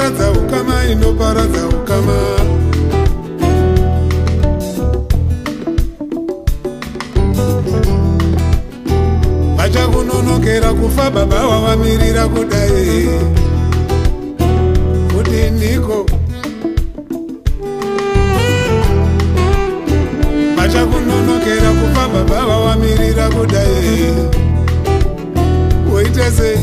inoparadza ukama, inoparadza ukama. Vachakunonokera kufa baba wavamirira kudai kuti niko. Vachakunonokera kufa baba wavamirira kudai woita sei?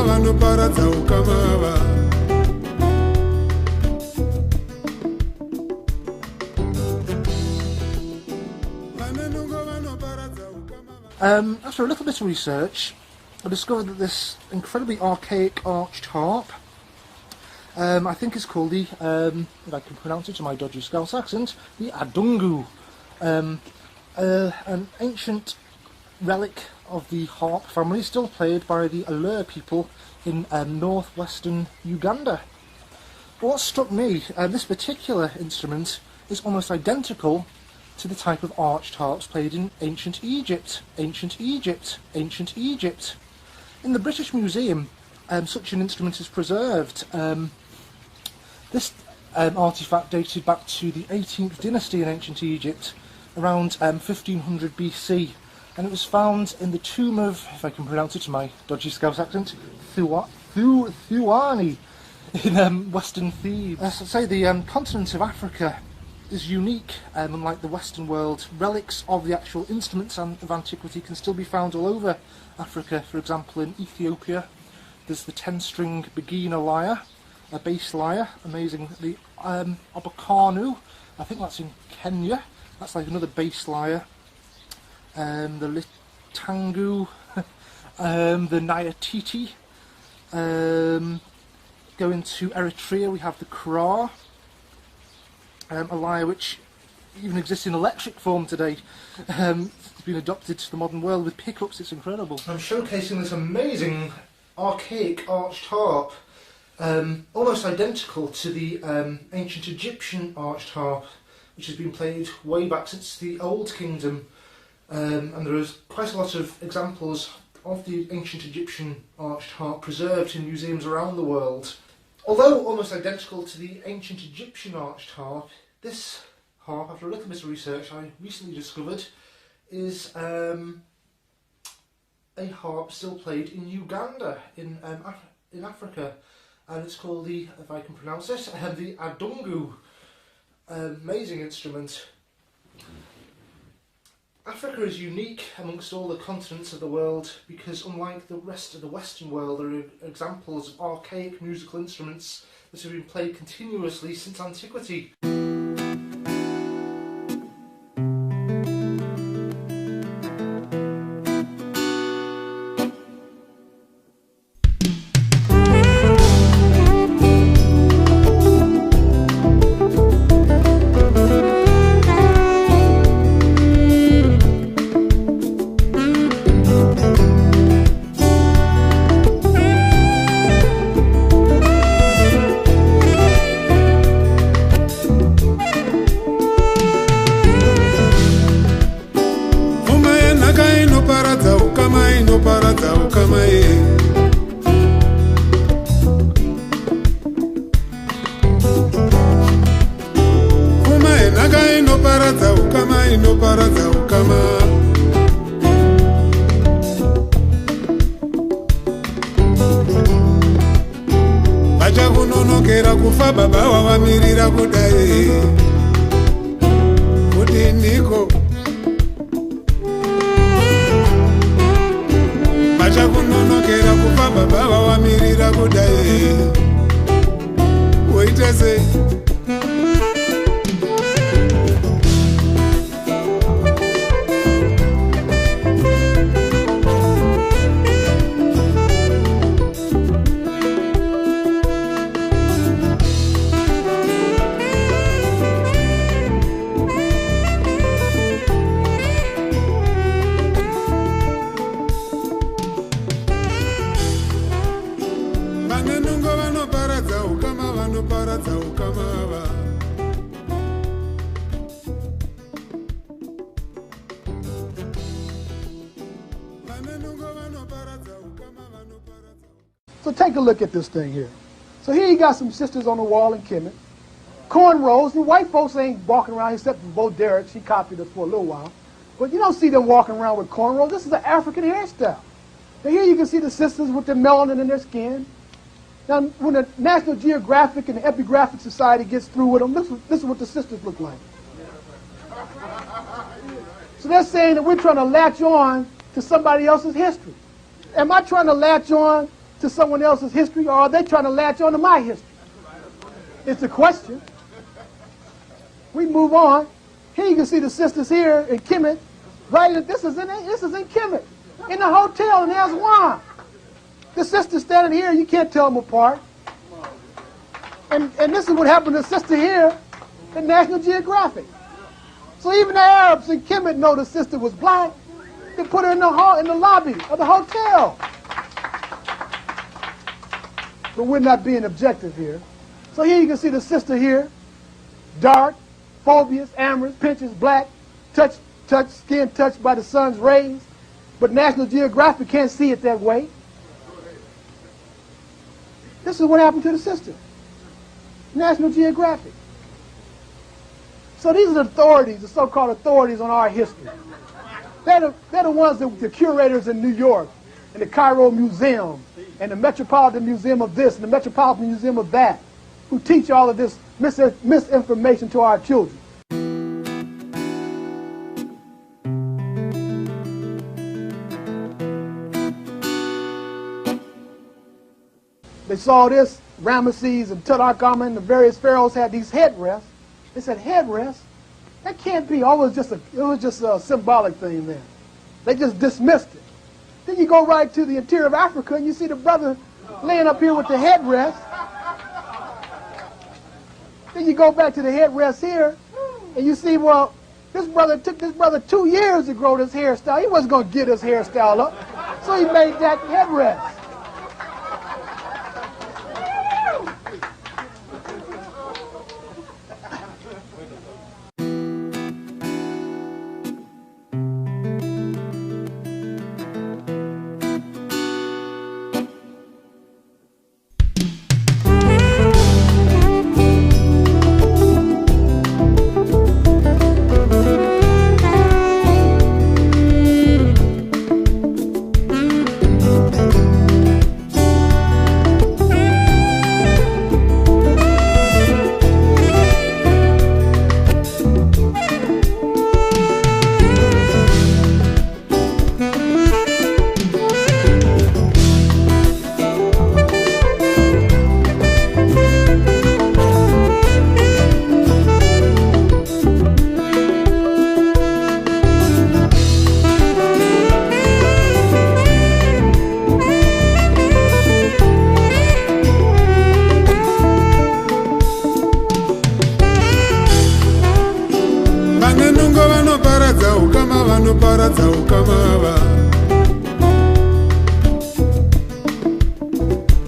Vanoparadza ukama ava. After a little bit of research, I discovered that this incredibly archaic arched harp, I think it's called the, if I can pronounce it in my dodgy Scouse accent, the adungu, an ancient relic of the harp family, still played by the Alur people in northwestern Uganda. But what struck me, this particular instrument is almost identical to the type of arched harps played in ancient Egypt, ancient Egypt, ancient Egypt. In the British Museum, such an instrument is preserved. This artefact dated back to the 18th dynasty in ancient Egypt, around 1500 BC. And it was found in the tomb of, if I can pronounce it in my dodgy Scouse accent, Thuani in western Thebes. As I say, the continent of Africa is unique, unlike the Western world. Relics of the actual instruments of antiquity can still be found all over Africa. For example, in Ethiopia, there's the 10-string Begina lyre, a bass lyre, amazing. The Obokanu, I think that's in Kenya, that's like another bass lyre. The Litangu, the Nyatiti. Going to Eritrea, we have the Krar, a lyre which even exists in electric form today. It's been adopted to the modern world with pickups. It's incredible. I'm showcasing this amazing archaic arched harp, almost identical to the ancient Egyptian arched harp, which has been played way back since the Old Kingdom. And there is quite a lot of examples of the ancient Egyptian arched harp preserved in museums around the world. Although almost identical to the ancient Egyptian arched harp, this harp, after a little bit of research I recently discovered, is a harp still played in Uganda, in Africa, and it's called the, if I can pronounce it, the adungu. Amazing instrument. Africa is unique amongst all the continents of the world because, unlike the rest of the Western world, there are examples of archaic musical instruments that have been played continuously since antiquity. Inoparadza ukama ye. Kuma enaka inoparadza ukama, inoparadza ukama. Vachakunonokera kufa baba wavamirira kudai kuti niko. Vachakunonokera kufa baba wavamirira kudai woita sei? vanoparadza ukamava. So take a look at this thing here. So here you got some sisters on the wall in Kemet. Cornrows, and white folks ain't walking around except for Bo Derek. She copied us for a little while. But you don't see them walking around with cornrows. This is an African hairstyle. Now here you can see the sisters with their melanin in their skin. Now when the National Geographic and the Epigraphic Society gets through with them, this is what the sisters look like. So they're saying that we're trying to latch on to somebody else's history. Am I trying to latch on to someone else's history, or are they trying to latch on to my history? It's a question. We move on. Here you can see the sisters here in Kemet. Right, this is in Kemet, in the hotel in Aswan. The sisters standing here, you can't tell them apart. And this is what happened to the sister here in National Geographic. So even the Arabs in Kemet know the sister was black. They put her in the lobby of the hotel. But we're not being objective here. So here you can see the sister here, dark, phobious, amorous, pinches, black, skin touched by the sun's rays. But National Geographic can't see it that way. This is what happened to the sister. National Geographic. So these are the authorities, the so-called authorities on our history. They're the ones that the curators in New York, and the Cairo Museum, and the Metropolitan Museum of this, and the Metropolitan Museum of that, who teach all of this misinformation to our children. They saw this, Ramesses and Tutankhamun and the various pharaohs had these headrests. They said, headrests? That can't be. Oh, it was just a symbolic thing then. They just dismissed it. Then you go right to the interior of Africa and you see the brother laying up here with the headrest. Then you go back to the headrest here and you see, well, this brother took this brother 2 years to grow this hairstyle. He wasn't going to get his hairstyle up. So he made that headrest.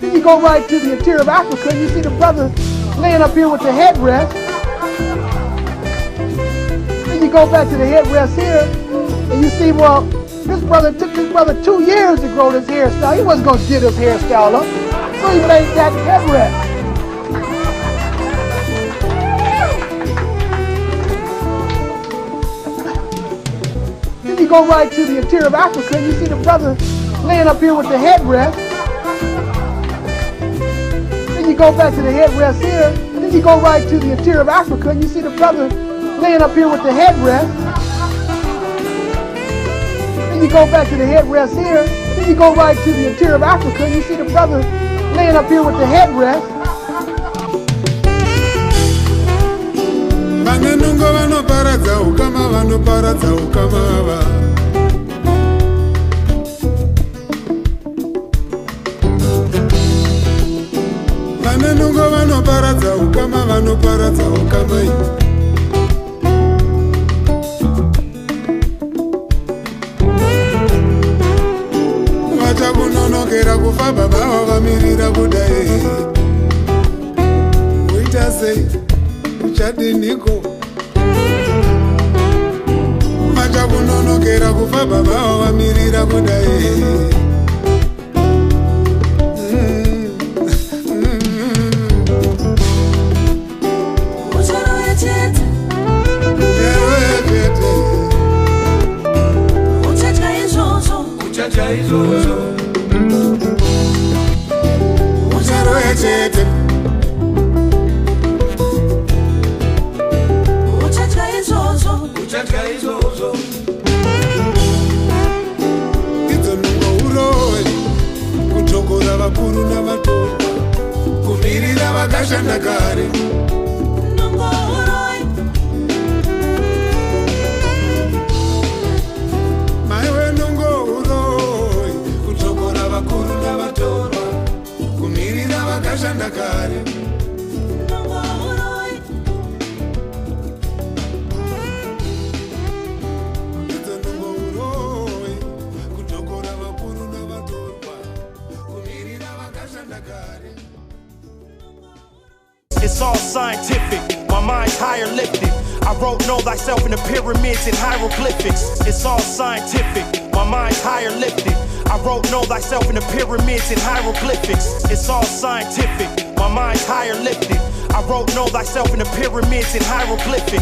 Then you go right to the interior of Africa and you see the brother laying up here with the headrest. Then you go back to the headrest here and you see, well, this brother took this brother 2 years to grow this hairstyle. He wasn't going to get his hairstyle up. So he made that headrest. You go right to the interior of Africa and you see the brother laying up here with the headrest. Then you go back to the headrest here, and then you go right to the interior of Africa and you see the brother laying up here with the headrest. Then you go back to the headrest here, then you go right to the interior of Africa and you see the brother laying up here with the headrest. Vanenungo vanoparadza ukama, vanoparadza ukamava. Vanenungo vanoparadza ukama, vanoparadza ukamai. Vachakunonokera kufa baba vavamirira kudai. sei uchadiniko vachakunonokera kufa baba wamirira kudai kutokora vakuru navatorwa kumirira vakashanda kare maiwe nongouroi kutokora vakuru navatorwa kumirira vakashanda kare It's all scientific, my mind's higher lifted. I wrote know thyself in the pyramids and hieroglyphics. It's all scientific, my mind's higher lifted. I wrote know thyself in the pyramids and hieroglyphics. It's all scientific, my mind's higher lifted. I wrote know thyself in the pyramids and hieroglyphics.